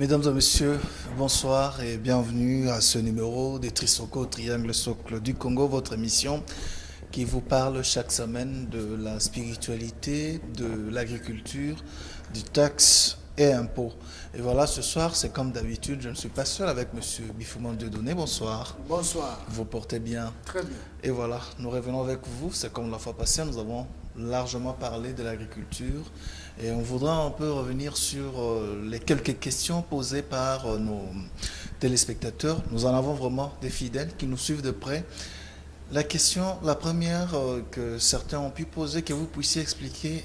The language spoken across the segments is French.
Mesdames et messieurs, bonsoir et bienvenue à ce numéro des Trisoko Triangle Socle du Congo, votre émission qui vous parle chaque semaine de la spiritualité, de l'agriculture, du taxe et impôts. Et voilà, ce soir, c'est comme d'habitude, je ne suis pas seul avec monsieur Bifouman Dieudonné. Bonsoir. Bonsoir. Vous portez bien. Très bien. Et voilà, nous revenons avec vous. C'est comme la fois passée, nous avons largement parlé de l'agriculture. Et on voudra un peu revenir sur les quelques questions posées par nos téléspectateurs. Nous en avons vraiment des fidèles qui nous suivent de près. La première que certains ont pu poser, que vous puissiez expliquer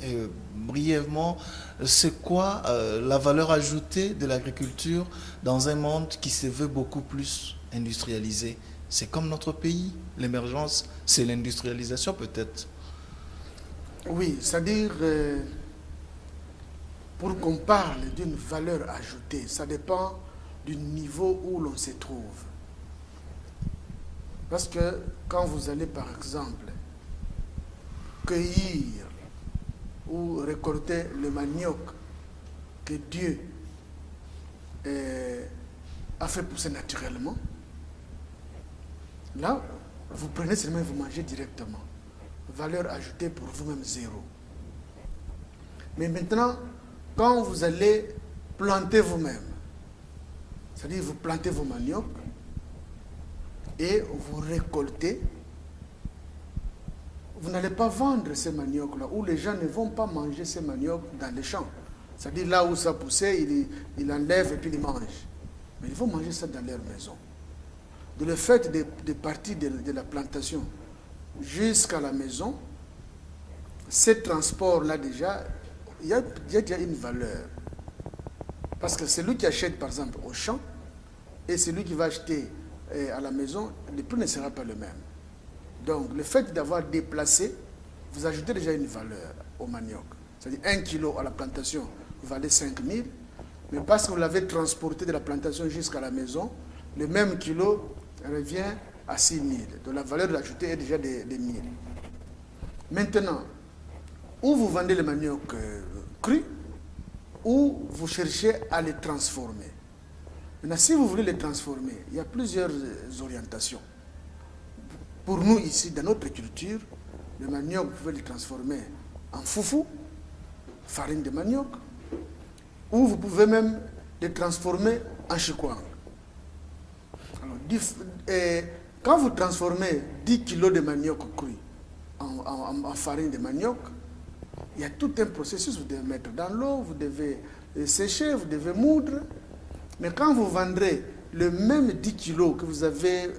brièvement, c'est quoi la valeur ajoutée de l'agriculture dans un monde qui se veut beaucoup plus industrialisé? C'est comme notre pays, l'émergence, c'est l'industrialisation peut-être. Oui, c'est-à-dire, pour qu'on parle d'une valeur ajoutée, ça dépend du niveau où l'on se trouve. Parce que quand vous allez, par exemple, cueillir ou récolter le manioc que Dieu a fait pousser naturellement, là, vous prenez seulement et vous mangez directement. Valeur ajoutée pour vous-même, zéro. Mais maintenant, quand vous allez planter vous-même, c'est-à-dire vous plantez vos maniocs et vous récoltez, vous n'allez pas vendre ces maniocs-là, ou les gens ne vont pas manger ces maniocs dans les champs. C'est-à-dire là où ça poussait, ils enlèvent et puis ils mangent. Mais ils vont manger ça dans leur maison. De le fait de partir de la plantation jusqu'à la maison, ce transport-là déjà, il y a déjà une valeur. Parce que celui qui achète par exemple au champ et celui qui va acheter à la maison, le prix ne sera pas le même. Donc le fait d'avoir déplacé, vous ajoutez déjà une valeur au manioc. C'est-à-dire 1 kilo à la plantation valait 5 000, mais parce que vous l'avez transporté de la plantation jusqu'à la maison, le même kilo revient à 6 000. Donc la valeur ajoutée est déjà de 1 000. Maintenant, ou vous vendez le manioc cru, ou vous cherchez à les transformer. Maintenant, si vous voulez les transformer, il y a plusieurs orientations. Pour nous, ici, dans notre culture, le manioc, vous pouvez le transformer en foufou, farine de manioc, ou vous pouvez même le transformer en chikwang. Alors, quand vous transformez 10 kg de manioc cru en farine de manioc, il y a tout un processus. Vous devez mettre dans l'eau, vous devez sécher, vous devez moudre. Mais quand vous vendrez le même 10 kg que vous avez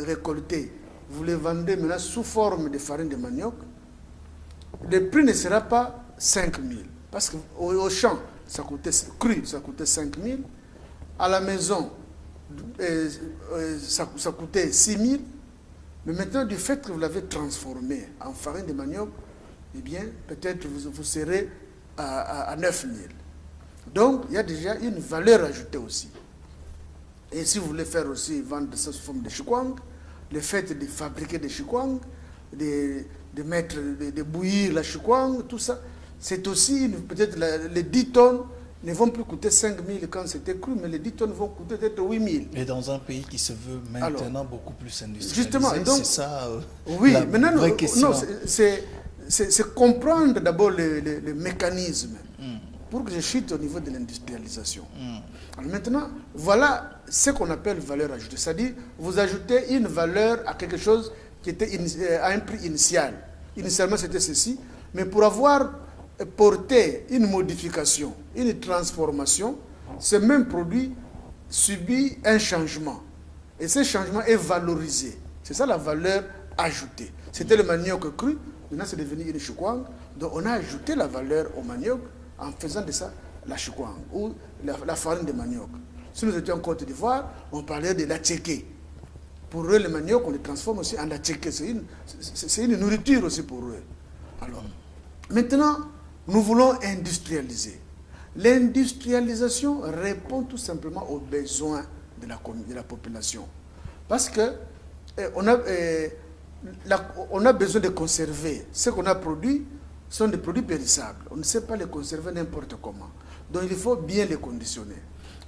récolté, vous le vendez maintenant sous forme de farine de manioc, le prix ne sera pas 5 000. Parce qu'au champ, ça coûtait cru, ça coûtait 5 000. À la maison, ça coûtait 6 000. Mais maintenant, du fait que vous l'avez transformé en farine de manioc, eh bien, peut-être vous serez à 9 000. Donc, il y a déjà une valeur ajoutée aussi. Et si vous voulez faire aussi vendre ça sous forme de chikwang, le fait de fabriquer des chikwang, de bouillir la chikwang, tout ça, c'est aussi, peut-être les 10 tonnes ne vont plus coûter 5 000 quand c'était cru, mais les 10 tonnes vont coûter peut-être 8 000. Et dans un pays qui se veut maintenant alors, beaucoup plus industrialisé, justement, donc, c'est ça oui, la maintenant, vraie question. Non, c'est comprendre d'abord le mécanisme pour que je chute au niveau de l'industrialisation. Alors maintenant, voilà ce qu'on appelle valeur ajoutée. C'est-à-dire, vous ajoutez une valeur à quelque chose qui était à un prix initial. Initialement, c'était ceci, mais pour avoir porté une modification, une transformation, ce même produit subit un changement. Et ce changement est valorisé. C'est ça la valeur ajoutée. C'était le manioc cru, maintenant c'est devenu une chikwang. Donc on a ajouté la valeur au manioc en faisant de ça la chikwang ou la farine de manioc. Si nous étions en Côte d'Ivoire, on parlait de la tchéké. Pour eux, le manioc, on le transforme aussi en la tchéké. C'est une nourriture aussi pour eux. Alors, maintenant, nous voulons industrialiser. L'industrialisation répond tout simplement aux besoins de la population. Parce que on a besoin de conserver ce qu'on a produit. Ce sont des produits périssables. On ne sait pas les conserver n'importe comment. Donc il faut bien les conditionner.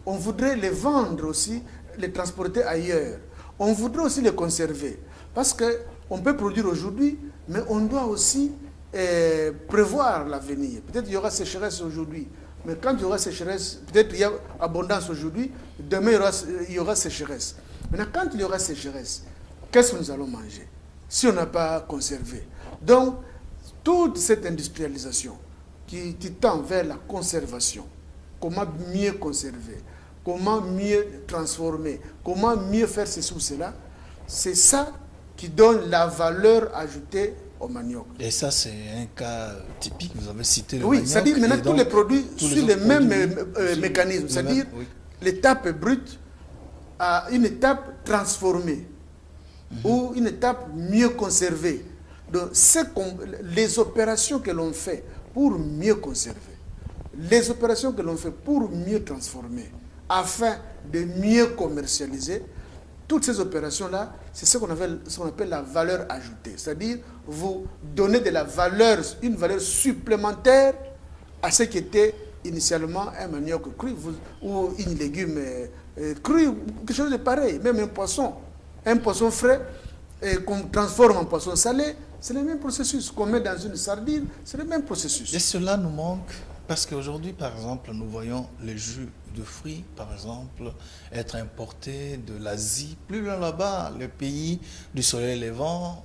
On voudrait les vendre aussi, les transporter ailleurs. On voudrait aussi les conserver. Parce qu'on peut produire aujourd'hui, mais on doit aussi prévoir l'avenir. Peut-être qu'il y aura sécheresse aujourd'hui. Mais quand il y aura sécheresse, peut-être qu'il y a abondance aujourd'hui, demain il y aura sécheresse. Maintenant, quand il y aura sécheresse, qu'est-ce que nous allons manger si on n'a pas conservé? Donc, toute cette industrialisation qui tend vers la conservation, comment mieux conserver, comment mieux transformer, comment mieux faire ceci ou cela, c'est ça qui donne la valeur ajoutée au manioc. Et ça, c'est un cas typique. Vous avez cité le manioc. Oui, c'est-à-dire maintenant tous les produits suivent les mêmes mécanismes. C'est-à-dire l'étape brute à une étape transformée ou une étape mieux conservée. Donc, les opérations que l'on fait pour mieux conserver, les opérations que l'on fait pour mieux transformer, afin de mieux commercialiser, toutes ces opérations-là, c'est ce qu'on appelle la valeur ajoutée. C'est-à-dire, vous donnez de la valeur, une valeur supplémentaire à ce qui était initialement un manioc cru ou une légume cru, quelque chose de pareil, même un poisson frais qu'on transforme en poisson salé, c'est le même processus. Qu'on met dans une sardine, c'est le même processus. Et cela nous manque parce qu'aujourd'hui, par exemple, nous voyons les jus de fruits, par exemple, être importés de l'Asie, plus loin là-bas, le pays du soleil levant.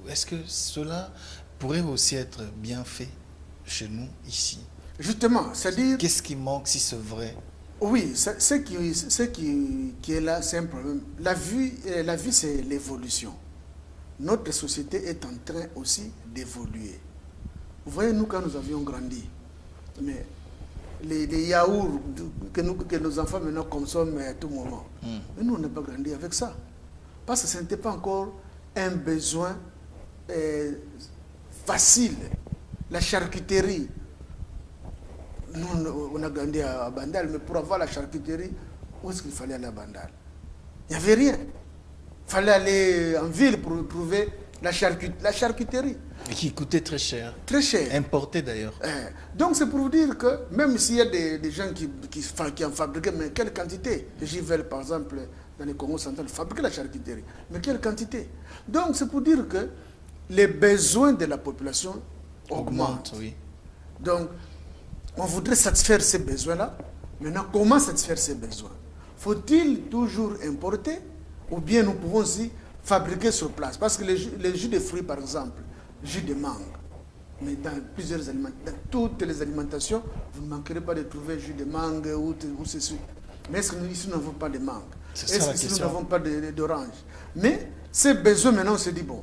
Est-ce que cela pourrait aussi être bien fait chez nous, ici? Justement, c'est-à-dire... Qu'est-ce qui manque si c'est vrai? Oui, ce qui est là, c'est un problème. La vie c'est l'évolution. Notre société est en train aussi d'évoluer. Vous voyez, nous, quand nous avions grandi, mais les yaourts que nos enfants maintenant consomment à tout moment, mais nous, on n'a pas grandi avec ça. Parce que ce n'était pas encore un besoin facile. La charcuterie, nous, on a grandi à Bandal, mais pour avoir la charcuterie, où est-ce qu'il fallait aller à Bandal? Il n'y avait rien. Il fallait aller en ville pour trouver la charcuterie. Et qui coûtait très cher. Très cher. Importé d'ailleurs. Donc c'est pour vous dire que même s'il y a des gens qui en fabriquaient, mais quelle quantité? J'y vais par exemple dans les Congo central fabriquer la charcuterie. Mais quelle quantité? Donc c'est pour dire que les besoins de la population augmentent. Oui. Donc on voudrait satisfaire ces besoins-là. Maintenant, comment satisfaire ces besoins? Faut-il toujours importer ou bien nous pouvons aussi fabriquer sur place? Parce que les jus de fruits, par exemple, jus de mangue, mais dans plusieurs aliments, dans toutes les alimentations, vous ne manquerez pas de trouver jus de mangue ou ceci. Mais est-ce que nous, ici, nous n'avons pas de mangue? Est-ce que ici, nous n'avons pas d'orange? Mais ces besoins, maintenant, on se dit, bon,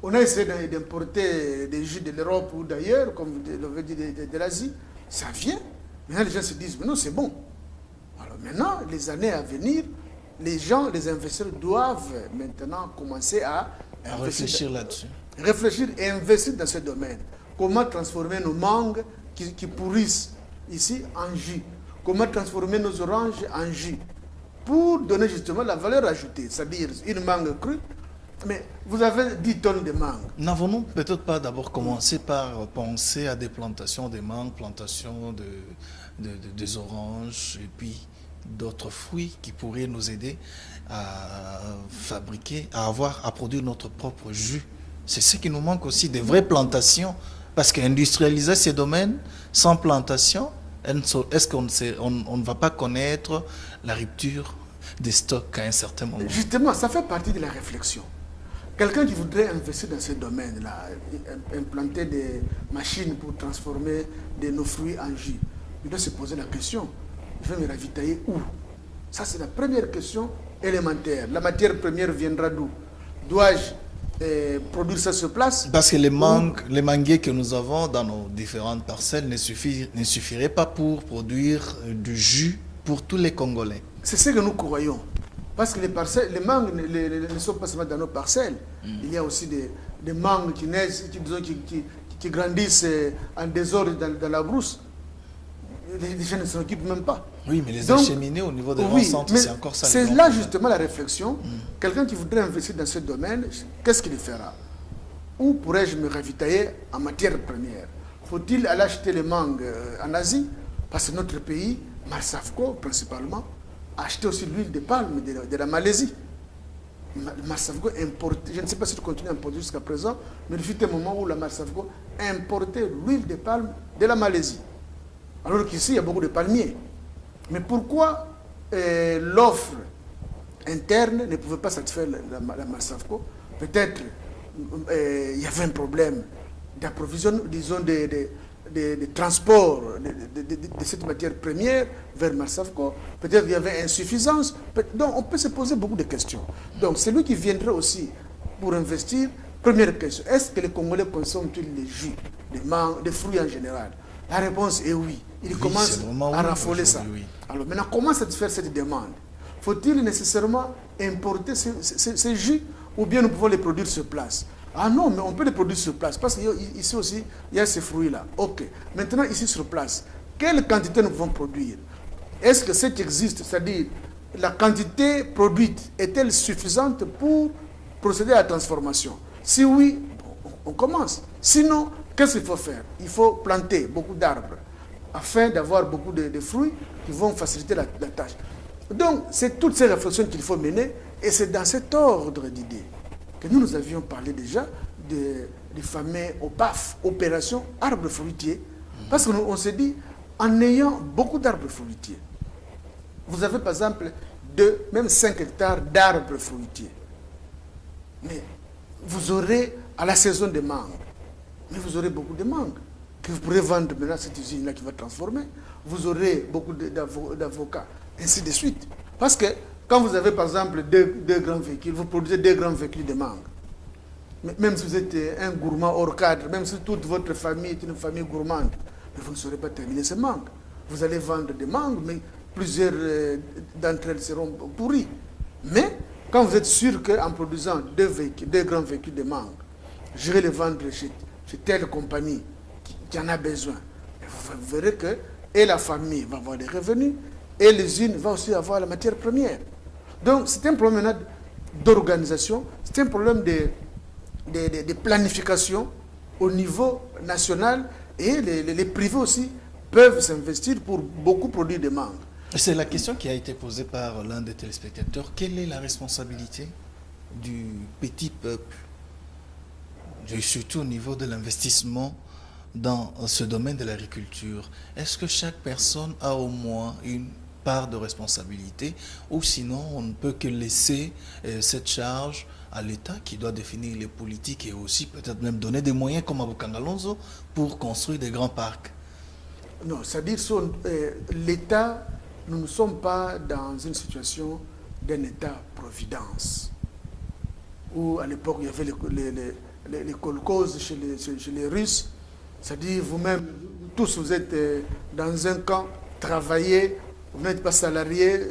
on a essayé d'importer des jus de l'Europe ou d'ailleurs, comme vous l'avez dit, de l'Asie, ça vient. Maintenant, les gens se disent, mais non, c'est bon. Alors maintenant, les années à venir, les investisseurs doivent maintenant commencer à réfléchir là-dessus. Réfléchir et investir dans ce domaine. Comment transformer nos mangues qui pourrissent ici en jus? Comment transformer nos oranges en jus? Pour donner justement la valeur ajoutée, c'est-à-dire une mangue crue. Mais vous avez 10 tonnes de mangue. N'avons-nous peut-être pas d'abord commencé par penser à des plantations de mangue, plantations des oranges et puis d'autres fruits qui pourraient nous aider à fabriquer, à produire notre propre jus? C'est ce qui nous manque aussi, des vraies plantations. Parce qu'industrialiser ces domaines sans plantation, est-ce qu'on ne va pas connaître la rupture des stocks à un certain moment? Justement, ça fait partie de la réflexion. Quelqu'un qui voudrait investir dans ce domaine-là, implanter des machines pour transformer nos fruits en jus, il doit se poser la question, je vais me ravitailler où? Ça, c'est la première question élémentaire. La matière première viendra d'où? Dois-je produire ça sur place? Parce que les manguiers que nous avons dans nos différentes parcelles ne suffiraient pas pour produire du jus pour tous les Congolais. C'est ce que nous croyons. Parce que les mangues ne sont pas seulement dans nos parcelles. Il y a aussi des mangues qui naissent, qui grandissent en désordre dans la brousse. Les gens ne s'en occupent même pas. Oui, mais les acheminer au niveau des grands centres, c'est encore ça. C'est là justement la réflexion. Quelqu'un qui voudrait investir dans ce domaine, qu'est-ce qu'il fera? Où pourrais-je me ravitailler en matière première? Faut-il aller acheter les mangues en Asie? Parce que notre pays, Marsavco principalement, a acheté aussi l'huile de palme de la Malaisie. Marsavco importait, je ne sais pas si tu continues à importer jusqu'à présent, mais il fut un moment où la Marsavco importait l'huile de palme de la Malaisie. Alors qu'ici, il y a beaucoup de palmiers. Mais pourquoi l'offre interne ne pouvait pas satisfaire la Marsavco? Peut-être il y avait un problème d'approvisionnement, disons, de transport de cette matière première vers Marsavco. Peut-être il y avait insuffisance. Donc on peut se poser beaucoup de questions. Donc celui qui viendrait aussi pour investir, première question, est-ce que les Congolais consomment-ils les jus, des fruits en général? La réponse est oui. Ils commencent à raffoler ça. Oui. Alors maintenant, comment satisfaire cette demande? Faut-il nécessairement importer ces jus ou bien nous pouvons les produire sur place? Ah non, mais on peut les produire sur place parce qu'ici aussi, il y a ces fruits-là. Ok. Maintenant, ici sur place, quelle quantité nous pouvons produire? Est-ce que ce qui existe, c'est-à-dire la quantité produite, est-elle suffisante pour procéder à la transformation? Si oui, on commence. Sinon, qu'est-ce qu'il faut faire? Il faut planter beaucoup d'arbres afin d'avoir beaucoup de fruits qui vont faciliter la tâche. Donc, c'est toutes ces réflexions qu'il faut mener et c'est dans cet ordre d'idées que nous avions parlé déjà des fameux OPAF, Opération Arbres Fruitiers, parce qu'on s'est dit, en ayant beaucoup d'arbres fruitiers, vous avez par exemple 2, même 5 hectares d'arbres fruitiers, mais vous aurez à la saison des mangues, mais vous aurez beaucoup de mangues que vous pourrez vendre maintenant à cette usine-là qui va transformer, vous aurez beaucoup d'avocats, ainsi de suite. Parce que quand vous avez par exemple deux grands véhicules, vous produisez 2 grands véhicules de mangue. Même si vous êtes un gourmand hors cadre, même si toute votre famille est une famille gourmande, mais vous ne saurez pas terminer ces mangues. Vous allez vendre des mangues, mais plusieurs d'entre elles seront pourries. Mais quand vous êtes sûr qu'en produisant 2 grands véhicules de mangue, je vais les vendre chez telle compagnie qui en a besoin, vous verrez que et la famille va avoir des revenus, et l'usine va aussi avoir la matière première. Donc c'est un problème d'organisation, c'est un problème de planification au niveau national, et les privés aussi peuvent s'investir pour beaucoup produire des mangues. C'est la question qui a été posée par l'un des téléspectateurs. Quelle est la responsabilité du petit peuple, surtout au niveau de l'investissement dans ce domaine de l'agriculture? Est-ce que chaque personne a au moins une part de responsabilité, ou sinon on ne peut que laisser cette charge à l'État qui doit définir les politiques et aussi peut-être même donner des moyens comme à Bukangalonzo pour construire des grands parcs? Non, c'est-à-dire l'État, nous ne sommes pas dans une situation d'un État-providence, où à l'époque il y avait les kolkhozes chez les Russes, c'est-à-dire vous-même, tous vous êtes dans un camp, travaillez, vous n'êtes pas salarié,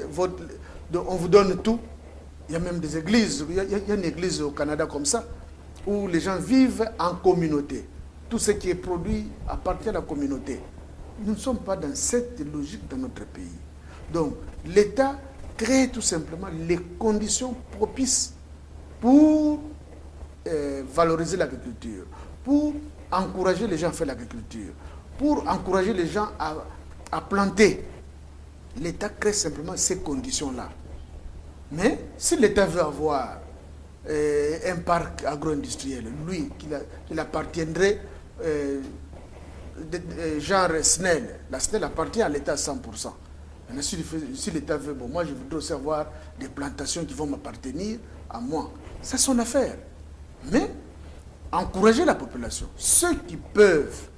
on vous donne tout. Il y a même des églises, il y a une église au Canada comme ça, où les gens vivent en communauté. Tout ce qui est produit appartient à la communauté. Nous ne sommes pas dans cette logique dans notre pays. Donc, l'État crée tout simplement les conditions propices pour valoriser l'agriculture, pour encourager les gens à faire l'agriculture, pour encourager les gens à planter. L'État crée simplement ces conditions-là. Mais si l'État veut avoir un parc agro-industriel, lui, qu'il appartiendrait, genre SNEL, la SNEL appartient à l'État à 100%. Maintenant, si l'État veut, bon, moi je voudrais aussi avoir des plantations qui vont m'appartenir à moi. C'est son affaire. Mais encourager la population. Ceux qui peuvent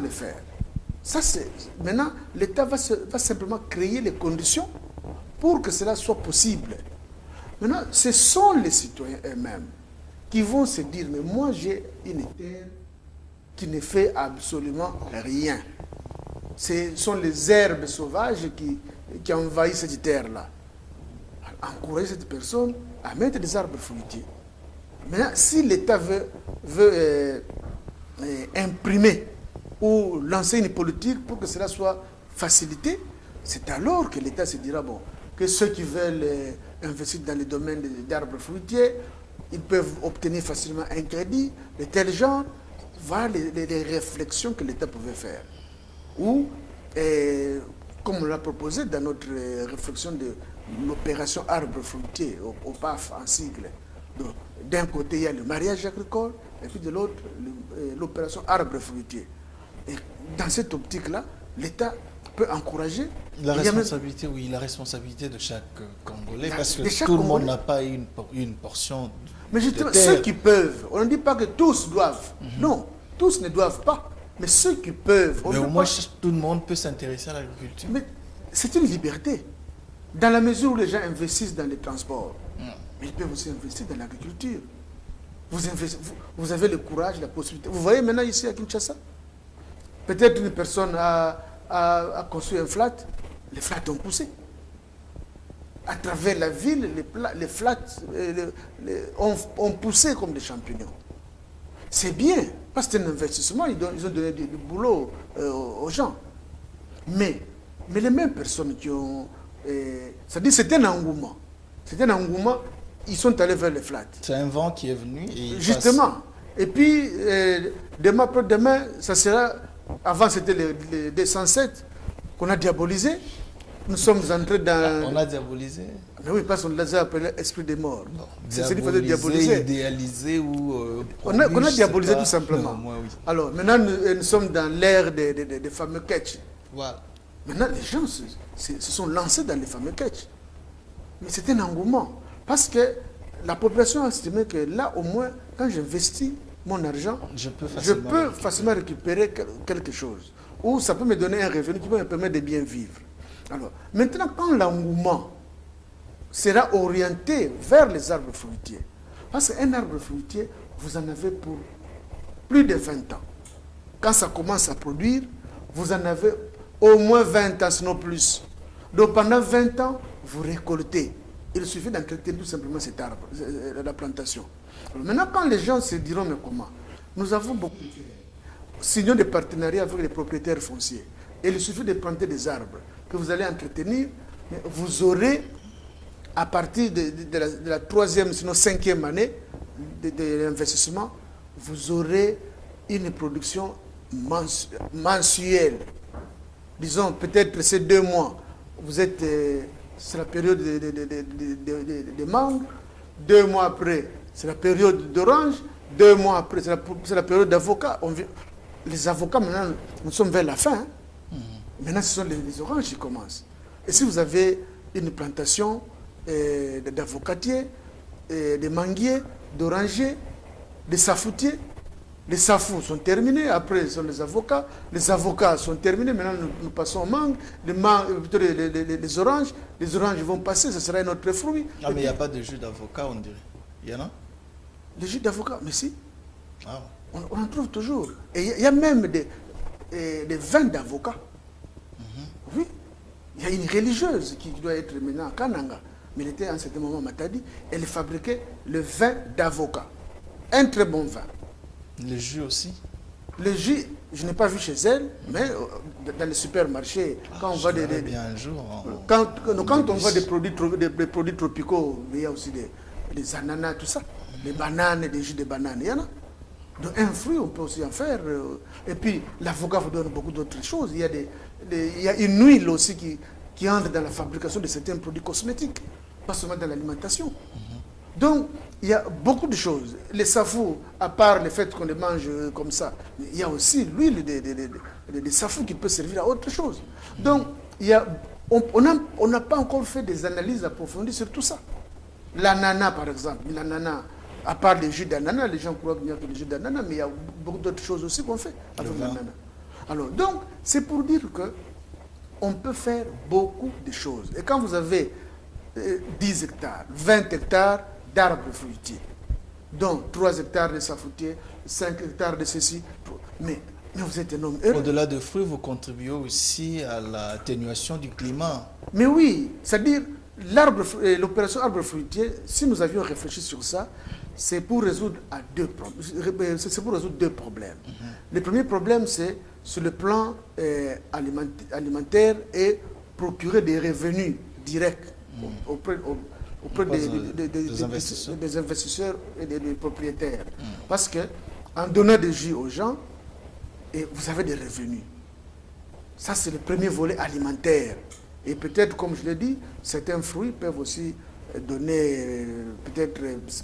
le faire. Ça, maintenant, l'État va simplement créer les conditions pour que cela soit possible. Maintenant, ce sont les citoyens eux-mêmes qui vont se dire, mais moi j'ai une terre qui ne fait absolument rien. Ce sont les herbes sauvages qui envahissent cette terre-là. Encourager cette personne à mettre des arbres fruitiers. Maintenant, si l'État veut imprimer ou lancer une politique pour que cela soit facilité, c'est alors que l'État se dira, bon, que ceux qui veulent investir dans le domaine d'arbres fruitiers, ils peuvent obtenir facilement un crédit de tel genre. Voilà les réflexions que l'État pouvait faire. où, comme on l'a proposé dans notre réflexion de l'opération arbre fruitier, au PAF en sigle, d'un côté il y a le mariage agricole, et puis de l'autre l'opération arbre fruitier. Et dans cette optique-là, l'État peut encourager. La responsabilité, oui, la responsabilité de chaque Congolais, parce que tout le monde n'a pas une portion. Mais justement, ceux qui peuvent, on ne dit pas que tous doivent. Non, tous ne doivent pas. Mais ceux qui peuvent. Mais au moins, tout le monde peut s'intéresser à l'agriculture. Mais c'est une liberté. Dans la mesure où les gens investissent dans les transports, mais ils peuvent aussi investir dans l'agriculture. Vous avez le courage, la possibilité. Vous voyez maintenant ici à Kinshasa, peut-être une personne a construit un flat, les flats ont poussé. À travers la ville, les flats ont poussé comme des champignons. C'est bien, parce que c'est un investissement, ils ont donné du boulot aux gens. Mais les mêmes personnes qui ont... c'est-à-dire c'est un engouement. C'est un engouement, ils sont allés vers les flats. C'est un vent qui est venu et justement. Et puis, demain, après-demain, ça sera... Avant, c'était les 207 qu'on a diabolisé. Nous sommes entrés dans... On a diabolisé. Mais oui, parce qu'on les a appelés esprit des morts. C'est ce qu'il fallait diaboliser. Idéaliser ou... on a diabolisé tout simplement. Non, moi, oui. Alors, maintenant, nous sommes dans l'ère des fameux catch. Voilà. Maintenant, les gens se sont lancés dans les fameux catch. Mais c'est un engouement. Parce que la population a estimé que là, au moins, quand j'investis mon argent, je peux facilement récupérer quelque chose. Ou ça peut me donner un revenu qui peut me permettre de bien vivre. Alors, maintenant, quand l'engouement sera orienté vers les arbres fruitiers, parce qu'un arbre fruitier, vous en avez pour plus de 20 ans. Quand ça commence à produire, vous en avez au moins 20 ans, sinon plus. Donc pendant 20 ans, vous récoltez. Il suffit d'entretenir tout simplement cet arbre, la plantation. Alors maintenant, quand les gens se diront, mais comment? Nous avons beaucoup de signons de partenariat avec les propriétaires fonciers. Et il suffit de planter des arbres que vous allez entretenir. Mais vous aurez, à partir de la 3e, sinon 5e année de l'investissement, vous aurez une production mensuelle. Disons, peut-être ces 2 mois, vous êtes... c'est la période de mangue. 2 mois après, c'est la période d'orange. 2 mois après, c'est la période d'avocat. Les avocats, maintenant, nous sommes vers la fin. Hein. Maintenant, ce sont les oranges qui commencent. Et si vous avez une plantation d'avocatiers, de manguiers, d'orangiers, de safoutiers, les safous sont terminés, après ce sont les avocats sont terminés, maintenant nous passons aux mangues, les oranges vont passer, ce sera un autre fruit. Ah, mais il n'y a pas de jus d'avocat, on dirait. Il y en a? Les jus d'avocat, mais si. Ah. On en trouve toujours. Et il y a même des vins d'avocat. Oui. Il y a une religieuse qui doit être maintenant à Kananga, mais elle était en certain moment à Matadi, elle fabriquait le vin d'avocat. Un très bon vin. Le jus aussi? Le jus, je n'ai pas vu chez elle, mais dans les supermarchés, quand on voit quand on voit des produits tropicaux, il y a aussi des ananas, tout ça, des bananes, des jus de bananes, il y en a. Donc un fruit, on peut aussi en faire. Et puis l'avocat vous donne beaucoup d'autres choses. Il y a une huile aussi qui entre dans la fabrication de certains produits cosmétiques, pas seulement dans l'alimentation. Donc, il y a beaucoup de choses. Les safous, à part le fait qu'on les mange comme ça, il y a aussi l'huile des safous qui peut servir à autre chose. Donc, on n'a pas encore fait des analyses approfondies sur tout ça. L'ananas, par exemple. L'ananas, à part les jus d'ananas, les gens croient qu'il n'y a que les jus d'ananas, mais il y a beaucoup d'autres choses aussi qu'on fait avec l'ananas. Alors, donc, c'est pour dire qu'on peut faire beaucoup de choses. Et quand vous avez 10 hectares, 20 hectares, d'arbres fruitiers, donc 3 hectares de safoutiers, 5 hectares de ceci. Mais vous êtes un homme heureux. Au-delà de fruits, vous contribuez aussi à l'atténuation du climat. Mais oui, c'est-à-dire l'opération arbre fruitier, si nous avions réfléchi sur ça, c'est pour résoudre 2 problèmes. Le premier problème, c'est sur le plan alimentaire et procurer des revenus directs auprès des investisseurs et des propriétaires. Parce que en donnant des jus aux gens, et vous avez des revenus. Ça, c'est le premier volet alimentaire. Et peut-être, comme je l'ai dit, certains fruits peuvent aussi donner, peut-être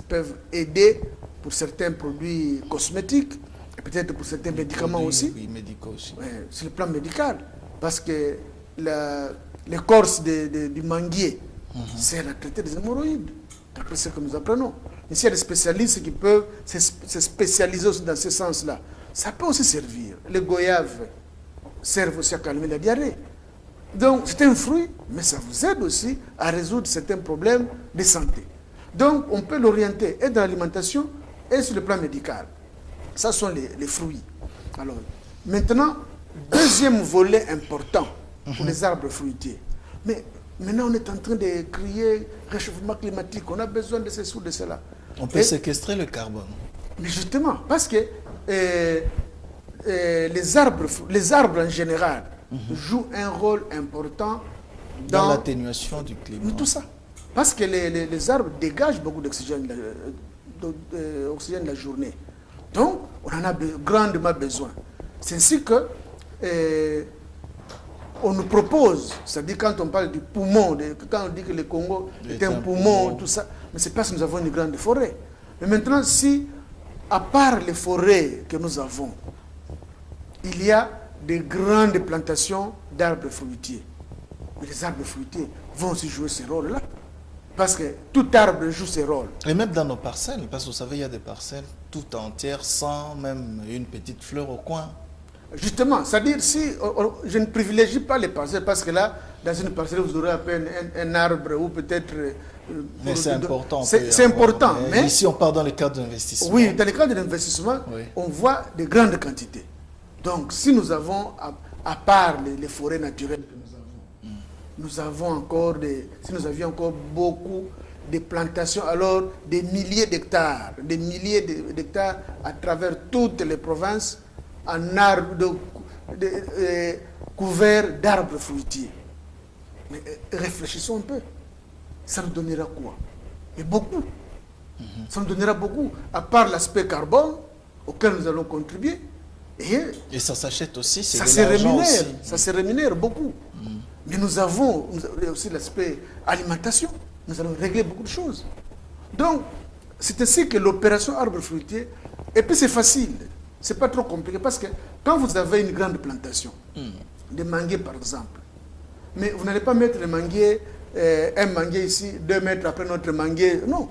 peuvent aider pour certains produits cosmétiques, et peut-être pour certains médicaments aussi. Oui, médicaux aussi. Ouais, sur le plan médical. Parce que l'écorce du manguier sert à traiter des hémorroïdes, d'après ce que nous apprenons. Ici, il y a des spécialistes qui peuvent se spécialiser aussi dans ce sens-là. Ça peut aussi servir. Les goyaves servent aussi à calmer la diarrhée. Donc, c'est un fruit, mais ça vous aide aussi à résoudre certains problèmes de santé. Donc, on peut l'orienter et dans l'alimentation et sur le plan médical. Ça sont les fruits. Alors, maintenant, deuxième volet important pour les arbres fruitiers. Mais maintenant, on est en train de crier réchauffement climatique. On a besoin de ceci ou de cela. On peut séquestrer le carbone. Mais justement, parce que les arbres en général jouent un rôle important dans l'atténuation du climat. Tout ça. Parce que les arbres dégagent beaucoup d'oxygène de la journée. Donc, on en a grandement besoin. C'est ainsi que on nous propose, c'est-à-dire quand on parle du poumon, quand on dit que le Congo est un poumon, tout ça, mais c'est parce que nous avons une grande forêt. Mais maintenant, si, à part les forêts que nous avons, il y a de grandes plantations d'arbres fruitiers. Mais les arbres fruitiers vont aussi jouer ce rôle-là. Parce que tout arbre joue ce rôle. Et même dans nos parcelles, parce que vous savez, il y a des parcelles tout entières sans même une petite fleur au coin. Justement, c'est-à-dire si je ne privilégie pas les parcelles, parce que là, dans une parcelle, vous aurez à peine un arbre ou peut-être... mais c'est important. C'est important. Mais ici, on part dans le cadre d'investissement. Oui, dans le cadre de l'investissement, on voit de grandes quantités. Donc, si nous avons, à part les forêts naturelles que nous avons encore si nous avions encore beaucoup de plantations, alors des milliers d'hectares à travers toutes les provinces, en arbres couverts d'arbres fruitiers. Mais réfléchissons un peu. Ça nous donnera quoi? Et beaucoup. Ça nous donnera beaucoup, à part l'aspect carbone auquel nous allons contribuer. Et ça s'achète aussi, ça se rémunère beaucoup. Mais nous avons aussi l'aspect alimentation. Nous allons régler beaucoup de choses. Donc, c'est ainsi que l'opération arbre fruitier, et puis c'est facile. C'est pas trop compliqué parce que quand vous avez une grande plantation, des manguiers par exemple, mais vous n'allez pas mettre les manguiers, un manguier ici, 2 mètres après notre manguier. Non.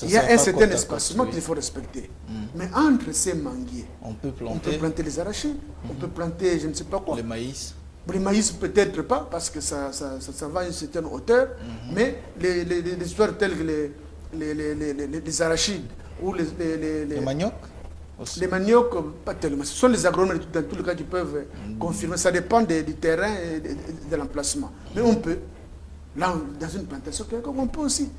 Il y a un certain espacement qu'il faut respecter. Mais entre ces manguiers, on peut planter les arachides, on peut planter je ne sais pas quoi. Le maïs. Le maïs peut-être pas parce que ça va à une certaine hauteur, mais les histoires telles que les arachides ou les maniocs. Les maniocs, pas tellement. Ce sont les agronomes dans tous les cas qui peuvent confirmer. Ça dépend du terrain et de l'emplacement. Mais on peut, là, dans une plantation, on peut aussi.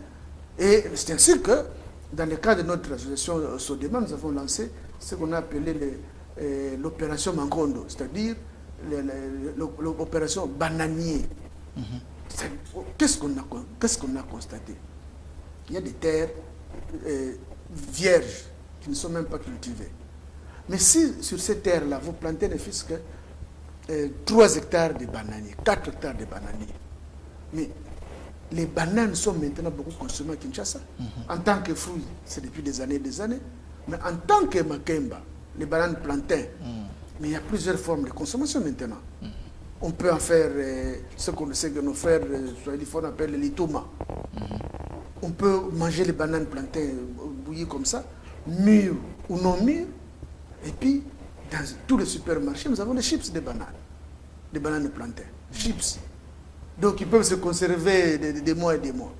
Et c'est ainsi que, dans le cadre de notre association Sodema, nous avons lancé ce qu'on a appelé l'opération Mangondo, c'est-à-dire l'opération bananier. Qu'est-ce qu'on a constaté? Il y a des terres vierges qui ne sont même pas cultivées. Mais si sur ces terres-là, vous plantez ne fût-ce que 3 hectares de bananiers, 4 hectares de bananiers, mais les bananes sont maintenant beaucoup consommées à Kinshasa. En tant que fruit, c'est depuis des années. Mais en tant que makemba, les bananes plantains, mais il y a plusieurs formes de consommation maintenant. On peut en faire ce qu'on sait que nos frères on appelle le lituma. On peut manger les bananes plantains bouillies comme ça, mûres ou non mûres. Et puis, dans tous les supermarchés, nous avons des chips de bananes plantains. Chips. Donc, ils peuvent se conserver des mois et des mois.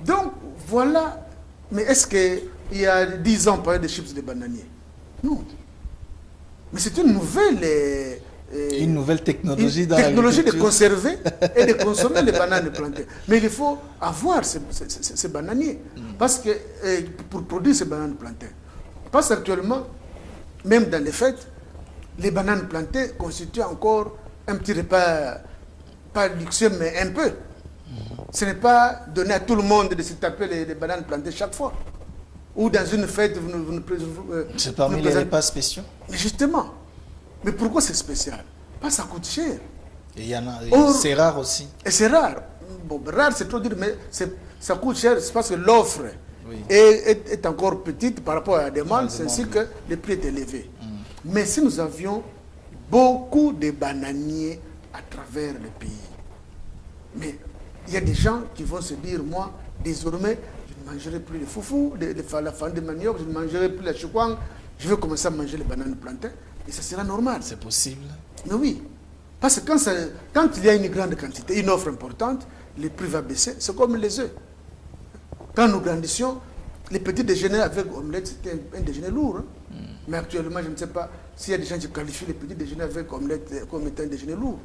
Donc, voilà. Mais est-ce qu'il y a 10 ans, on parlait de chips de bananiers? Non. Mais c'est une nouvelle technologie dans technologie de conserver et de consommer les bananes plantées. Mais il faut avoir ces bananiers. Parce que pour produire ces bananes plantées, parce qu'actuellement, même dans les fêtes, les bananes plantées constituent encore un petit repas, pas luxueux, mais un peu. Ce n'est pas donné à tout le monde de se taper les bananes plantées chaque fois. Ou dans une fête, vous c'est parmi les repas spéciaux. Mais justement. Mais pourquoi c'est spécial? Pas ça coûte cher. Et il y en a, Or, c'est rare aussi. Et c'est rare. Bon, rare, c'est trop dire, mais ça coûte cher, c'est parce que l'offre Oui. est encore petite par rapport à la demande, La c'est demande, ainsi oui. que le prix est élevé. Mais si nous avions beaucoup de bananiers à travers le pays, mais il y a des gens qui vont se dire, moi, désormais, je ne mangerai plus le foufou, la fan de manioc, je ne mangerai plus la choukwang, je vais commencer à manger les bananes plantains, et ça sera normal. C'est possible. Mais oui, parce que quand il y a une grande quantité, une offre importante, le prix va baisser. C'est comme les œufs. Quand nous grandissions, les petits déjeuners avec omelette, c'était un déjeuner lourd. Hein. Mais actuellement, je ne sais pas s'il y a des gens qui qualifient les petits déjeuners avec omelette comme étant un déjeuner lourd.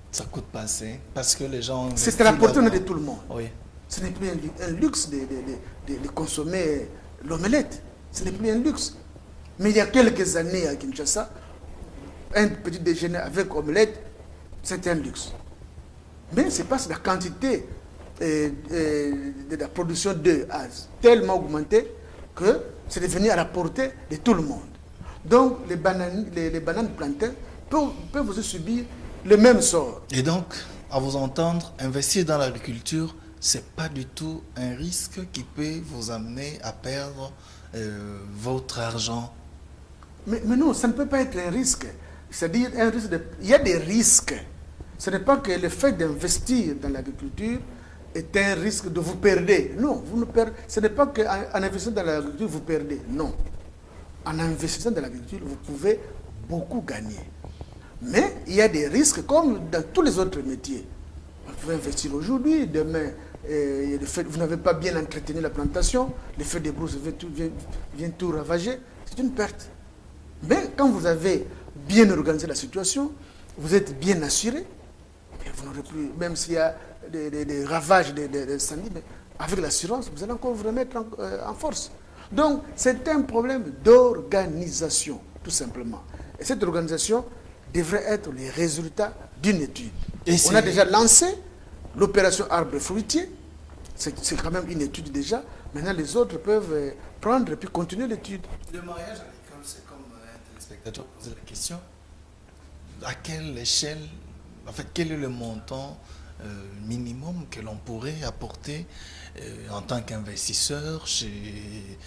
Ça coûte pas assez parce que les gens... C'est à la portée de tout le monde. Oui. Ce n'est plus un luxe de consommer l'omelette. Ce n'est plus un luxe. Mais il y a quelques années à Kinshasa, un petit déjeuner avec omelette, c'était un luxe. Mais c'est parce que la quantité de la production d'œufs a tellement augmenté que c'est devenu à la portée de tout le monde. Donc les bananes plantains peuvent aussi subir le même sort. Et donc, à vous entendre, investir dans l'agriculture, c'est pas du tout un risque qui peut vous amener à perdre votre argent. Mais non, ça ne peut pas être un risque. C'est-à-dire, il y a des risques. Ce n'est pas que le fait d'investir dans l'agriculture est un risque de vous perdre. Non, vous ne perdez. Ce n'est pas qu'en investissant dans l'agriculture, vous perdez. Non. En investissant dans l'agriculture, vous pouvez beaucoup gagner. Mais il y a des risques comme dans tous les autres métiers. Vous pouvez investir aujourd'hui, demain, vous n'avez pas bien entretenu la plantation, le feu de brousse vient tout ravager, c'est une perte. Mais quand vous avez bien organisé la situation, vous êtes bien assuré, et vous n'aurez plus, même s'il y a des ravages d'incendie, mais avec l'assurance, vous allez encore vous remettre en force. Donc, c'est un problème d'organisation, tout simplement. Et cette organisation devrait être les résultats d'une étude. On a déjà lancé l'opération arbre fruitier, c'est quand même une étude déjà. Maintenant, les autres peuvent prendre et puis continuer l'étude. Le mariage agricole, c'est comme un téléspectateur posait la question. À quelle échelle, en fait, quel est le montant minimum que l'on pourrait apporter en tant qu'investisseur chez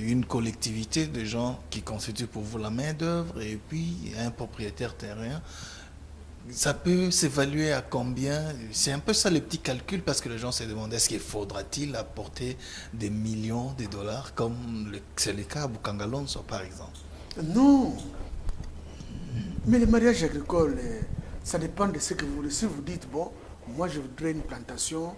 une collectivité de gens qui constituent pour vous la main-d'œuvre et puis un propriétaire terrien? Ça peut s'évaluer à combien? C'est un peu ça les petits calculs parce que les gens se demandent est-ce qu'il faudra-t-il apporter des millions de dollars comme c'est le cas à Bukangalonso par exemple? Non. Mais le mariage agricole, ça dépend de ce que vous... Si vous dites, bon, moi je voudrais une plantation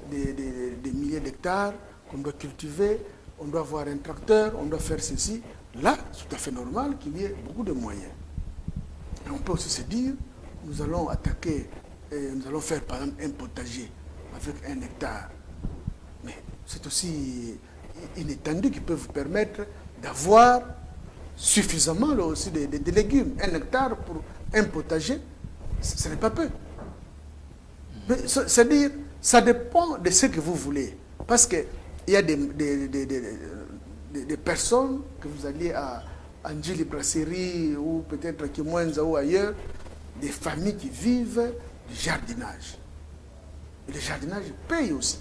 des milliers d'hectares qu'on doit cultiver, on doit avoir un tracteur, on doit faire ceci, là, c'est tout à fait normal qu'il y ait beaucoup de moyens. Et on peut aussi se dire, nous allons attaquer, nous allons faire par exemple un potager avec 1 hectare. Mais c'est aussi une étendue qui peut vous permettre d'avoir suffisamment là aussi de légumes. 1 hectare pour un potager, ce n'est pas peu. Mais c'est-à-dire, ça dépend de ce que vous voulez. Parce qu'il y a des personnes que vous alliez à Njili Brasserie ou peut-être à Kimwenza ou ailleurs, des familles qui vivent du jardinage. Et le jardinage paye aussi.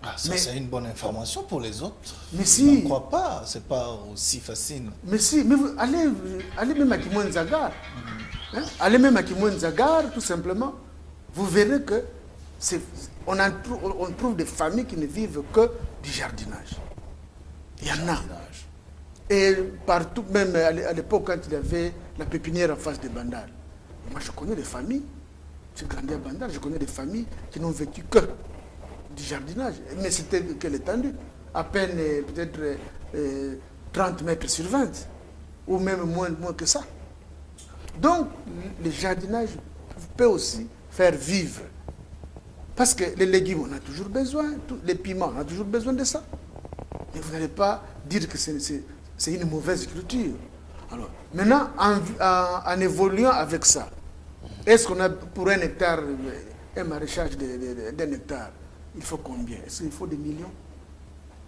Ah, ça c'est une bonne information pour les autres. Mais Je si. ne crois pas, c'est pas aussi facile. Mais si, mais vous, allez même à Kimwenzagar. Hein? Allez même à Kimwenzagar, tout simplement. Vous verrez que on trouve des familles qui ne vivent que du jardinage. Il y en a. Et partout, même à l'époque, quand il y avait la pépinière en face de Bandal, moi je connais des familles, j'ai grandi à Bandal, je connais des familles qui n'ont vécu que du jardinage. Mais c'était que l'étendue, à peine peut-être 30 mètres sur 20, ou même moins que ça. Donc, le jardinage peut aussi faire vivre. Parce que les légumes, on a toujours besoin, les piments, on a toujours besoin de ça. Mais vous n'allez pas dire que c'est une mauvaise culture. Alors, maintenant, en évoluant avec ça, est-ce qu'on a pour 1 hectare, un maraîchage d'1 hectare, il faut combien? Est-ce qu'il faut des millions?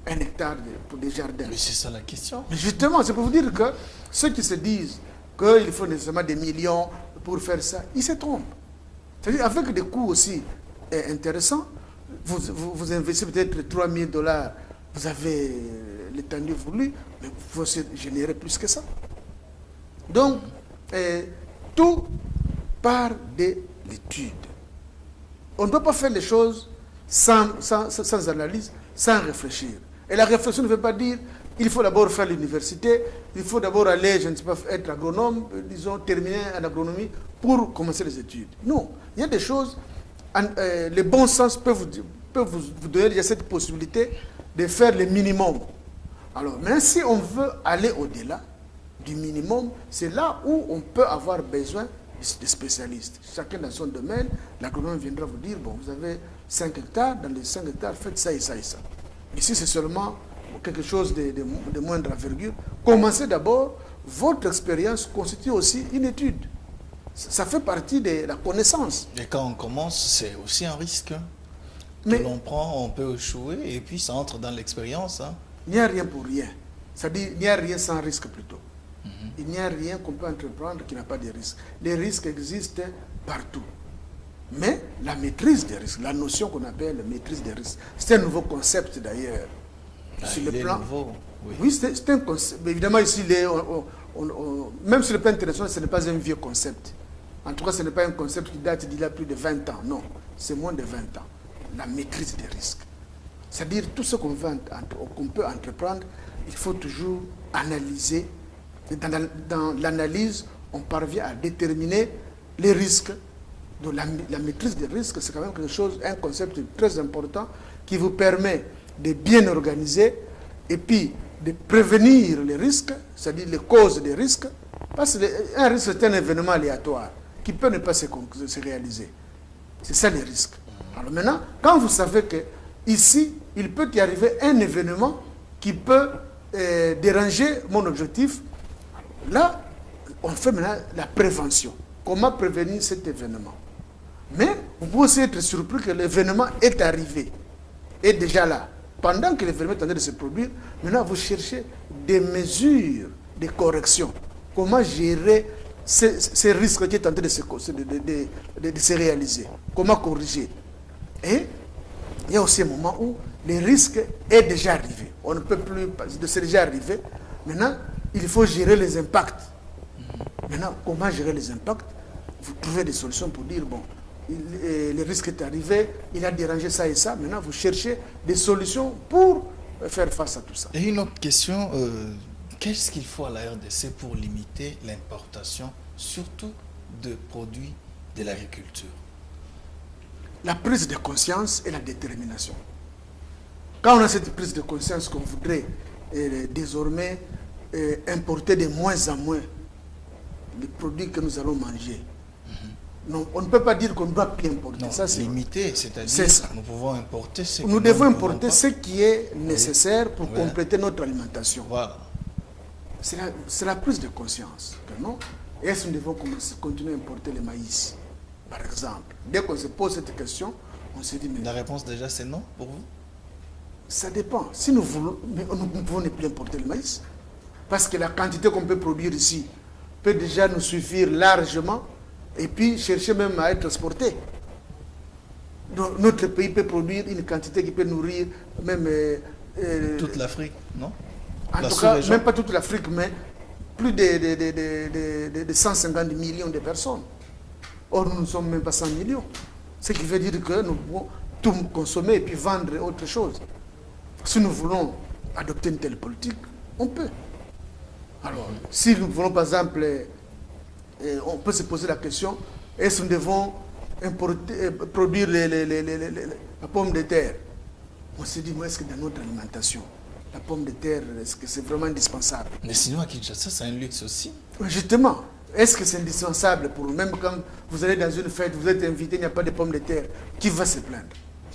1 hectare pour des jardins? Mais c'est ça la question. Mais justement, c'est pour vous dire que ceux qui se disent qu'il faut nécessairement des millions pour faire ça. Il se trompe. C'est-à-dire avec des coûts aussi intéressants, vous investissez peut-être 3 000 $, vous avez l'étendue voulu, mais vous pouvez générer plus que ça. Donc, tout part de l'étude. On ne peut pas faire les choses sans analyse, sans réfléchir. Et la réflexion ne veut pas dire il faut d'abord faire l'université, il faut d'abord aller, je ne sais pas, être agronome, disons, terminer en agronomie pour commencer les études. Non, il y a des choses, le bon sens peut vous donner déjà cette possibilité de faire le minimum. Alors, même si on veut aller au-delà du minimum, c'est là où on peut avoir besoin de spécialistes. Chacun dans son domaine, l'agronome viendra vous dire, bon, vous avez 5 hectares, dans les 5 hectares, faites ça et ça et ça. Mais si c'est seulement quelque chose de moindre envergure, commencez d'abord, votre expérience constitue aussi une étude. Ça fait partie de la connaissance. Et quand on commence, c'est aussi un risque que l'on prend, on peut échouer, et puis ça entre dans l'expérience. Hein. Il n'y a rien pour rien. C'est-à-dire, il n'y a rien sans risque plutôt. Il n'y a rien qu'on peut entreprendre qui n'a pas de risque. Les risques existent partout. Mais la maîtrise des risques, la notion qu'on appelle maîtrise des risques, c'est un nouveau concept d'ailleurs. Sur le plan nouveau, oui, c'est un concept. Mais évidemment, ici, même sur le plan international, ce n'est pas un vieux concept. En tout cas, ce n'est pas un concept qui date d'il y a plus de 20 ans. Non, c'est moins de 20 ans. La maîtrise des risques. C'est-à-dire, tout ce qu'on peut entreprendre, il faut toujours analyser. Et dans l'analyse, on parvient à déterminer les risques. Donc la maîtrise des risques, c'est quand même quelque chose, un concept très important qui vous permet de bien organiser et puis de prévenir les risques, c'est-à-dire les causes des risques, parce qu'un risque c'est un événement aléatoire qui peut ne pas se réaliser. C'est ça les risques. Alors maintenant, quand vous savez que ici, il peut y arriver un événement qui peut déranger mon objectif, là, on fait maintenant la prévention. Comment prévenir cet événement? Mais vous pouvez aussi être surpris que l'événement est arrivé, est déjà là. Pendant que l'événement est en train de se produire, maintenant vous cherchez des mesures de correction. Comment gérer ces risques qui est en train de se réaliser? Comment corriger? Et il y a aussi un moment où le risque est déjà arrivé. On ne peut plus, c'est déjà arrivé. Maintenant, il faut gérer les impacts. Maintenant, comment gérer les impacts? Vous trouvez des solutions pour dire, bon, le risque est arrivé, il a dérangé ça et ça. Maintenant, vous cherchez des solutions pour faire face à tout ça. Et une autre question, qu'est-ce qu'il faut à la RDC pour limiter l'importation, surtout de produits de l'agriculture? La prise de conscience et la détermination. Quand on a cette prise de conscience qu'on voudrait désormais importer de moins en moins les produits que nous allons manger, non, on ne peut pas dire qu'on ne doit plus importer. Non, ça, c'est limité, c'est-à-dire nous pouvons importer ce nous devons importer ce qui est nécessaire pour compléter notre alimentation. Voilà. C'est la prise de conscience. Non? Est-ce que nous devons continuer à importer le maïs, par exemple? Dès qu'on se pose cette question, on se dit... Mais la réponse déjà c'est non pour vous? Ça dépend. Si nous voulons, mais nous pouvons ne plus importer le maïs. Parce que la quantité qu'on peut produire ici peut déjà nous suffire largement. Et puis chercher même à être exporté. Donc, notre pays peut produire une quantité qui peut nourrir même... toute l'Afrique, non? En tout cas, même pas toute l'Afrique, mais plus de 150 millions de personnes. Or, nous ne sommes même pas 100 millions. Ce qui veut dire que nous pouvons tout consommer et puis vendre autre chose. Si nous voulons adopter une telle politique, on peut. Alors, si nous voulons par exemple... on peut se poser la question, est-ce que nous devons produire la pomme de terre? On se dit, est-ce que dans notre alimentation, la pomme de terre, est-ce que c'est vraiment indispensable? Mais sinon, à Kinshasa, c'est un luxe aussi. Justement, est-ce que c'est indispensable pour même quand vous allez dans une fête, vous êtes invité, il n'y a pas de pomme de terre, qui va se plaindre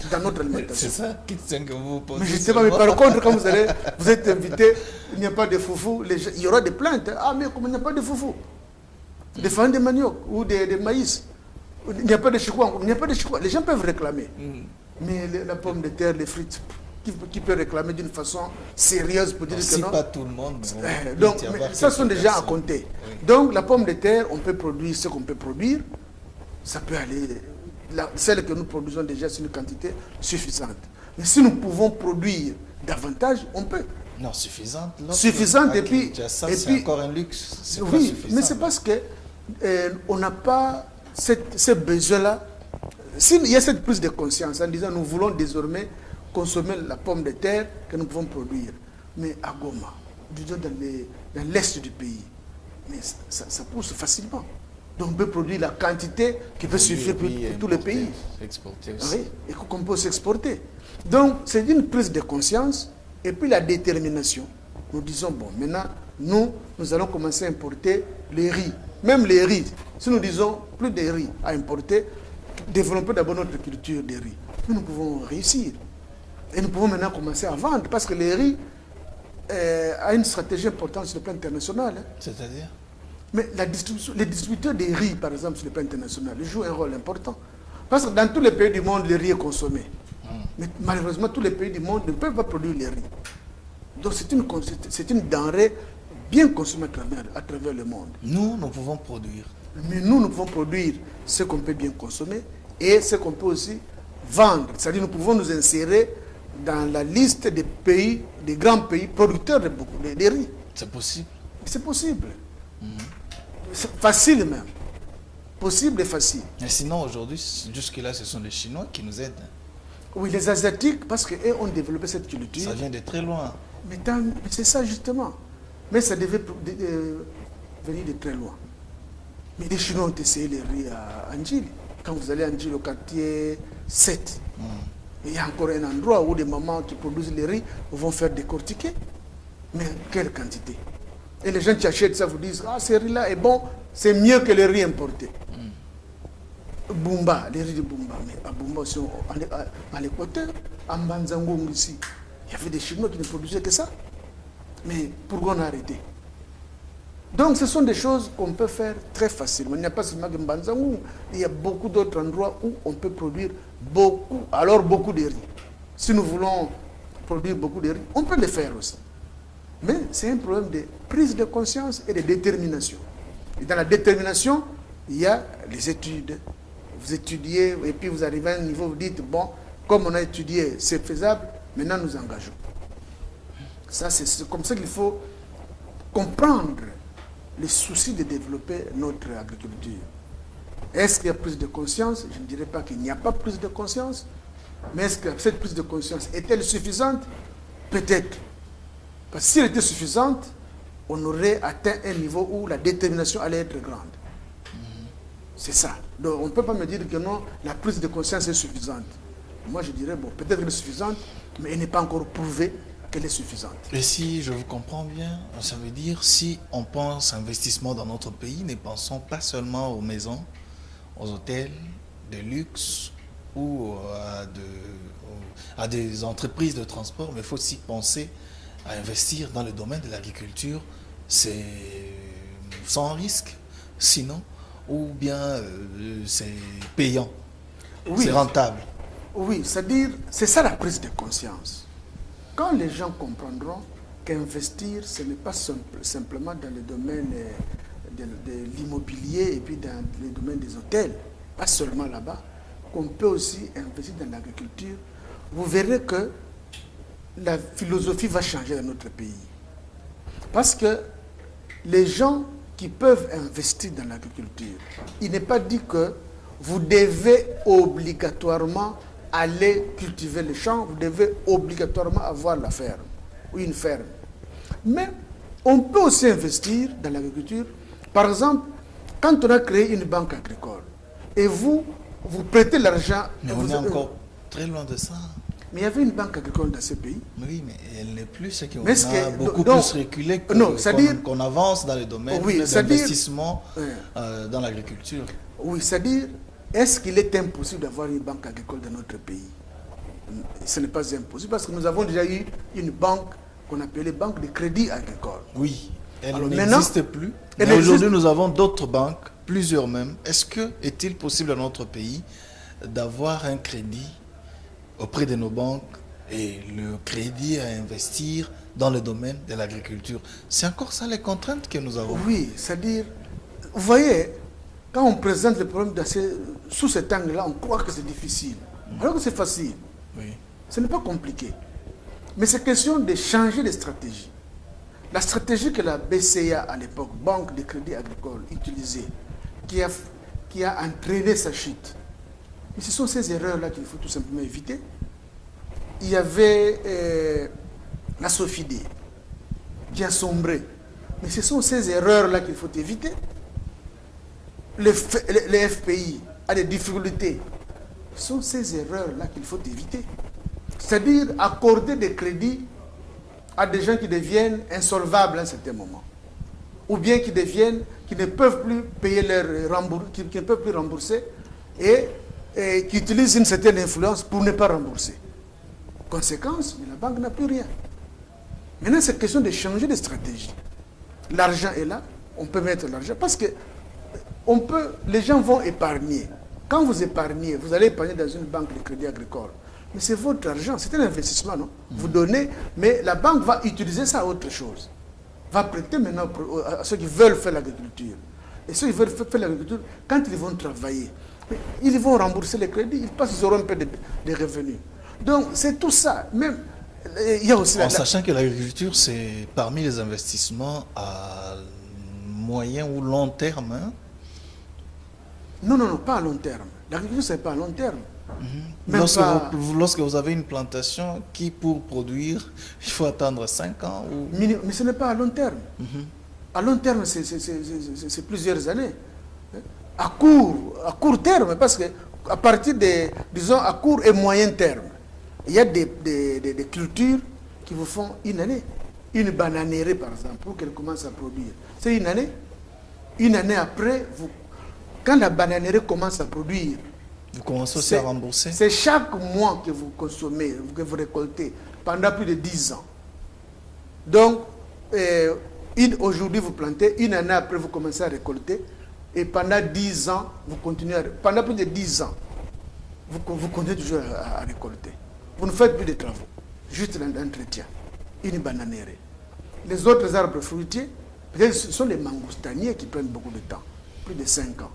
dans notre alimentation? C'est ça que vous posez. Mais justement, mais par contre, quand vous êtes invité, il n'y a pas de foufou, il y aura des plaintes. Ah, mais comme il n'y a pas de foufou, des farines de manioc ou de maïs, il n'y a pas de chouan, il n'y a pas de chouan. Les gens peuvent réclamer. Mais la pomme de terre, les frites, qui peut réclamer d'une façon sérieuse pour dire que non. Pas tout le monde. Donc, ça sont déjà à compter. Oui. Donc, la pomme de terre, on peut produire ce qu'on peut produire. Ça peut aller. Celle que nous produisons déjà, c'est une quantité suffisante. Mais si nous pouvons produire davantage, on peut. Non, suffisante. Suffisante, et puis... c'est encore un luxe. Oui, mais c'est parce que on n'a pas ce besoin-là. S'il y a cette prise de conscience en disant nous voulons désormais consommer la pomme de terre que nous pouvons produire. Mais à Goma, disons dans l'est du pays, mais ça pousse facilement. Donc on peut produire la quantité qui peut suffire pour tous les pays. Exporter aussi. Oui, et qu'on peut s'exporter. Donc c'est une prise de conscience et puis la détermination. Nous disons, bon, maintenant, nous allons commencer à importer les riz. Même les riz. Si nous disons plus de riz à importer, développer d'abord notre culture de riz. Nous pouvons réussir. Et nous pouvons maintenant commencer à vendre parce que les riz a une stratégie importante sur le plan international. Hein. C'est-à-dire? Mais les distributeurs des riz, par exemple, sur le plan international, jouent un rôle important. Parce que dans tous les pays du monde, le riz est consommé. Mais malheureusement, tous les pays du monde ne peuvent pas produire le riz. Donc c'est une denrée bien consommée à travers le monde. Nous pouvons produire. Mais nous pouvons produire ce qu'on peut bien consommer et ce qu'on peut aussi vendre. C'est-à-dire nous pouvons nous insérer dans la liste des pays, des grands pays producteurs de riz. C'est possible. C'est possible. C'est facile même. Possible et facile. Mais sinon, aujourd'hui, jusque-là, ce sont les Chinois qui nous aident. Oui, les Asiatiques, parce qu'eux ont développé cette culture. Ça vient de très loin. Mais c'est ça justement. Mais ça devait venir de très loin. Mais les Chinois ont essayé les riz à Ndjili. Quand vous allez à Ndjili, au quartier 7, il y a encore un endroit où des mamans qui produisent les riz vont faire décortiquer. Mais quelle quantité? Et les gens qui achètent ça vous disent, ah, ce riz-là est bon, c'est mieux que le riz importé. Bumba, les riz de Bumba. Mais à Bumba aussi, à l'Équateur, à Mbanzangong ici, il y avait des Chinois qui ne produisaient que ça. Mais pourquoi on a arrêté? Donc ce sont des choses qu'on peut faire très facilement. Il n'y a pas seulement que Mbanzangong, il y a beaucoup d'autres endroits où on peut produire beaucoup de riz. Si nous voulons produire beaucoup de riz, on peut le faire aussi. Mais c'est un problème de prise de conscience et de détermination. Et dans la détermination, il y a les études. Vous étudiez et puis vous arrivez à un niveau, vous dites, bon, comme on a étudié, c'est faisable, maintenant nous engageons. Ça, c'est comme ça qu'il faut comprendre les soucis de développer notre agriculture. Est-ce qu'il y a prise de conscience? Je ne dirais pas qu'il n'y a pas prise de conscience, mais est-ce que cette prise de conscience est-elle suffisante? Peut-être. Parce que si elle était suffisante, on aurait atteint un niveau où la détermination allait être grande. C'est ça. Donc on ne peut pas me dire que non, la prise de conscience est suffisante. Moi je dirais, bon, peut-être qu'elle est suffisante, mais elle n'est pas encore prouvée qu'elle est suffisante. Et si je vous comprends bien, ça veut dire si on pense investissement dans notre pays, ne pensons pas seulement aux maisons, aux hôtels de luxe ou à des entreprises de transport, mais il faut aussi penser à investir dans le domaine de l'agriculture. C'est sans risque, sinon, ou bien c'est payant, oui, c'est rentable. Oui, c'est-à-dire, c'est ça la prise de conscience. Quand les gens comprendront qu'investir, ce n'est pas simplement dans le domaine de l'immobilier et puis dans le domaine des hôtels, pas seulement là-bas, qu'on peut aussi investir dans l'agriculture, vous verrez que la philosophie va changer dans notre pays. Parce que les gens qui peuvent investir dans l'agriculture, il n'est pas dit que vous devez obligatoirement aller cultiver les champs, vous devez obligatoirement avoir la ferme ou une ferme. Mais on peut aussi investir dans l'agriculture. Par exemple, quand on a créé une banque agricole et vous prêtez l'argent... Mais on est encore très loin de ça. Mais il y avait une banque agricole dans ce pays. Oui, mais elle n'est plus ce qu'on a beaucoup plus reculé qu'on avance dans le domaine d'investissement dans l'agriculture. Oui, c'est-à-dire, est-ce qu'il est impossible d'avoir une banque agricole dans notre pays? Ce n'est pas impossible parce que nous avons déjà eu une banque qu'on appelait banque de crédit agricole. Oui, elle n'existe plus. Mais aujourd'hui, nous avons d'autres banques, plusieurs même. Est-il possible dans notre pays d'avoir un crédit auprès de nos banques et le crédit à investir dans le domaine de l'agriculture. C'est encore ça les contraintes que nous avons. Oui, c'est-à-dire, vous voyez, quand on présente le problème sous cet angle-là, on croit que c'est difficile. Alors que c'est facile. Oui. Ce n'est pas compliqué. Mais c'est question de changer de stratégie. La stratégie que la BCA à l'époque, Banque de Crédit Agricole, utilisait, qui a entraîné sa chute. Mais ce sont ces erreurs-là qu'il faut tout simplement éviter. Il y avait la SOFIDE qui a sombré. Mais ce sont ces erreurs-là qu'il faut éviter. Les FPI a des difficultés. Ce sont ces erreurs-là qu'il faut éviter. C'est-à-dire accorder des crédits à des gens qui deviennent insolvables à un certain moment. Ou bien qui ne peuvent plus payer qui ne peuvent plus rembourser et qui utilisent une certaine influence pour ne pas rembourser. Conséquence, la banque n'a plus rien. Maintenant, c'est question de changer de stratégie. L'argent est là, on peut mettre l'argent parce que les gens vont épargner. Quand vous épargnez, vous allez épargner dans une banque de crédit agricole. Mais c'est votre argent, c'est un investissement, non? Vous donnez, mais la banque va utiliser ça à autre chose. Va prêter maintenant à ceux qui veulent faire l'agriculture. Et ceux qui veulent faire l'agriculture, quand ils vont travailler, ils vont rembourser les crédits, ils auront un peu de revenus. Donc, c'est tout ça. Même, il y a aussi sachant que l'agriculture, c'est parmi les investissements à moyen ou long terme. Hein? Non, pas à long terme. L'agriculture, ce n'est pas à long terme. Lorsque vous avez une plantation qui, pour produire, il faut attendre 5 ans ou... Mais ce n'est pas à long terme. À long terme, c'est plusieurs années. À court terme, parce que à partir disons, à court et moyen terme, il y a des cultures qui vous font une année. Une bananerie, par exemple, pour qu'elle commence à produire. C'est une année. Une année après, quand la bananerie commence à produire, vous commencez aussi à rembourser. C'est chaque mois que vous consommez, que vous récoltez, pendant plus de 10 ans. Donc, aujourd'hui vous plantez, une année après vous commencez à récolter, et pendant 10 ans, vous continuez pendant plus de 10 ans, vous continuez toujours à récolter. Vous ne faites plus de travaux, juste l'entretien, une bananerie. Les autres arbres fruitiers, peut-être ce sont les mangoustaniers qui prennent beaucoup de temps, plus de 5 ans.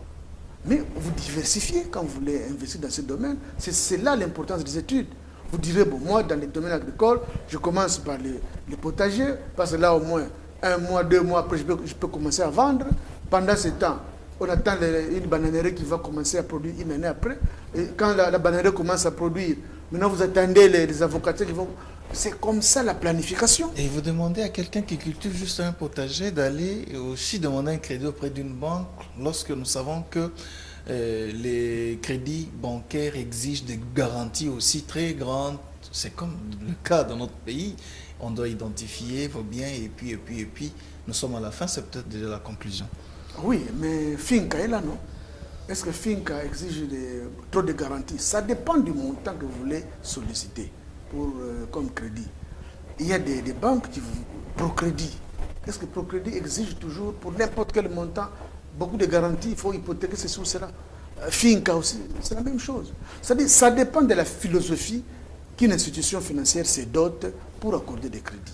Mais vous diversifiez quand vous voulez investir dans ce domaine. C'est là l'importance des études. Vous direz, bon, moi, dans les domaines agricoles, je commence par les potagers, parce que là, au moins, 1 mois, 2 mois après, je peux commencer à vendre. Pendant ce temps, on attend une bananerie qui va commencer à produire une année après. Et quand la bananerie commence à produire, maintenant, vous attendez les avocatiers qui vont... C'est comme ça la planification. Et vous demandez à quelqu'un qui cultive juste un potager d'aller aussi demander un crédit auprès d'une banque lorsque nous savons que les crédits bancaires exigent des garanties aussi très grandes. C'est comme le cas dans notre pays. On doit identifier vos biens et puis nous sommes à la fin, c'est peut-être déjà la conclusion. Oui, mais Finca est là, non? Est-ce que Finca exige trop de garanties? Ça dépend du montant que vous voulez solliciter comme crédit. Il y a des banques qui vous Procrédit. Est-ce que Procrédit exige toujours pour n'importe quel montant beaucoup de garanties? Il faut hypothéquer ceci ou cela. Finca aussi, c'est la même chose. C'est-à-dire, ça dépend de la philosophie qu'une institution financière se dote pour accorder des crédits.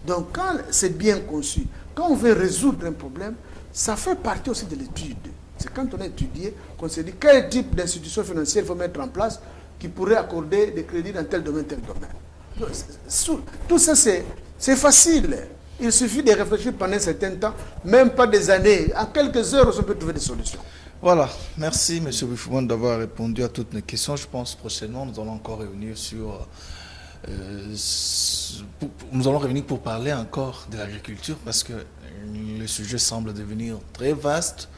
Donc, quand c'est bien conçu, quand on veut résoudre un problème, ça fait partie aussi de l'étude. C'est quand on a étudié qu'on se dit quel type d'institution financière il faut mettre en place qui pourrait accorder des crédits dans tel domaine, tel domaine. Donc, tout ça, c'est facile. Il suffit de réfléchir pendant un certain temps, même pas des années. En quelques heures, on peut trouver des solutions. Voilà, merci M. Boufoumane d'avoir répondu à toutes nos questions. Je pense prochainement, nous allons encore revenir nous allons revenir pour parler encore de l'agriculture parce que le sujet semble devenir très vaste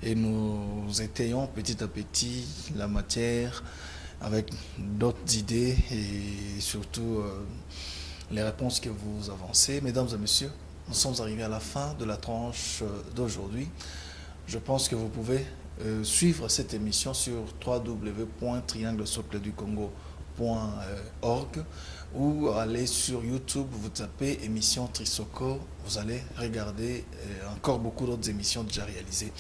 et nous étayons petit à petit la matière avec d'autres idées et surtout les réponses que vous avancez. Mesdames et messieurs, nous sommes arrivés à la fin de la tranche d'aujourd'hui. Je pense que vous pouvez suivre cette émission sur www.trianglesocleducongo.org ou aller sur YouTube, vous tapez émission Trisoko, vous allez regarder encore beaucoup d'autres émissions déjà réalisées.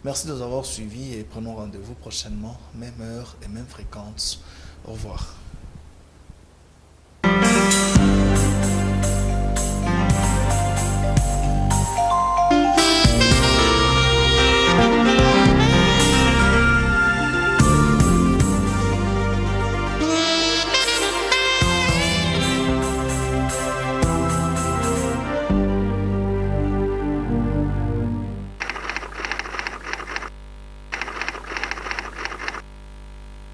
Merci de nous avoir suivis et prenons rendez-vous prochainement, même heure et même fréquence. Au revoir.